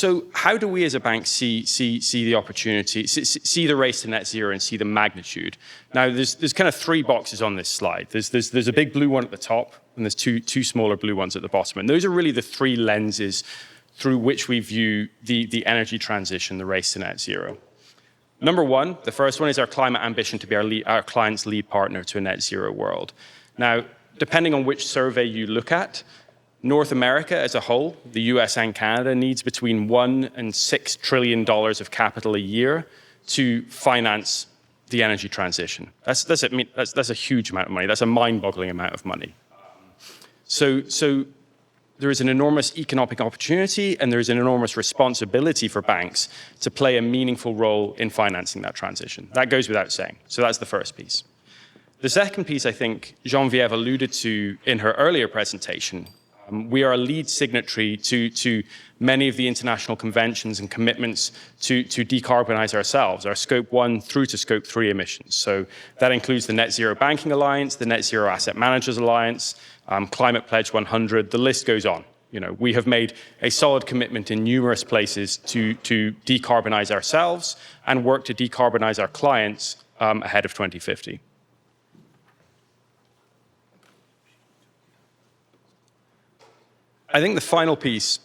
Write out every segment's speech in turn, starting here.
So how do we as a bank see the opportunity, see the race to net zero and see the magnitude? Now, there's kind of three boxes on this slide. There's a big blue one at the top, and there's two smaller blue ones at the bottom. And those are really the three lenses through which we view the energy transition, the race to net zero. Number one, the first one is our climate ambition to be our client's lead partner to a net zero world. Now, depending on which survey you look at, North America as a whole, the US and Canada, needs between $1 and $6 trillion of capital a year to finance the energy transition. That's a huge amount of money. That's a mind-boggling amount of money. So there is an enormous economic opportunity and there is an enormous responsibility for banks to play a meaningful role in financing that transition. That goes without saying. So that's the first piece. The second piece, I think, Geneviève alluded to in her earlier presentation. We are a lead signatory to many of the international conventions and commitments to decarbonize ourselves, our Scope 1 through to Scope 3 emissions. So that includes the Net Zero Banking Alliance, the Net Zero Asset Managers Alliance, Climate Pledge 100, the list goes on. You know, we have made a solid commitment in numerous places to decarbonize ourselves and work to decarbonize our clients ahead of 2050. I think the final piece,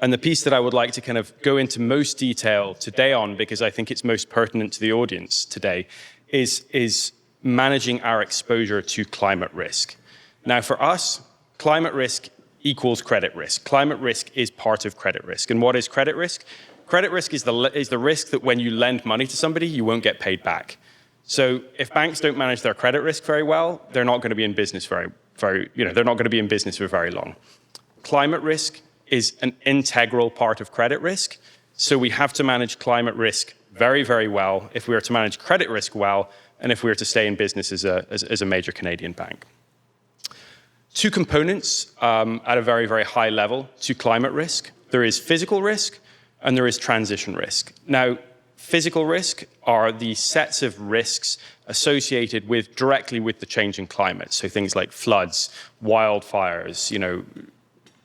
and the piece that I would like to kind of go into most detail today on, because I think it's most pertinent to the audience today, is managing our exposure to climate risk. Now, for us, climate risk equals credit risk. Climate risk is part of credit risk. And what is credit risk? Credit risk is the risk that when you lend money to somebody, you won't get paid back. So if banks don't manage their credit risk very well, they're not going to be in business they're not going to be in business for very long. Climate risk is an integral part of credit risk. So we have to manage climate risk very, very well if we are to manage credit risk well, and if we are to stay in business as a major Canadian bank. Two components at a very, very high level to climate risk. There is physical risk and there is transition risk. Now, physical risk are the sets of risks associated directly with the changing climate. So things like floods, wildfires,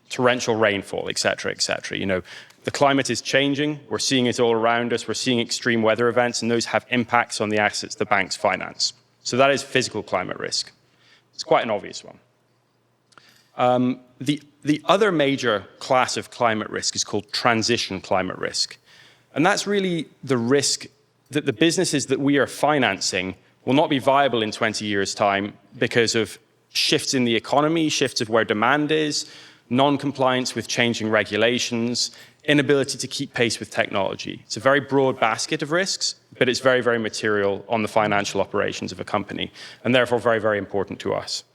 torrential rainfall, et cetera, et cetera. The climate is changing. We're seeing it all around us. We're seeing extreme weather events, and those have impacts on the assets the banks finance. So that is physical climate risk. It's quite an obvious one. The other major class of climate risk is called transition climate risk. And that's really the risk that the businesses that we are financing will not be viable in 20 years' time because of shifts in the economy, shifts of where demand is, non-compliance with changing regulations, inability to keep pace with technology. It's a very broad basket of risks, but it's very, very material on the financial operations of a company, and therefore very, very important to us.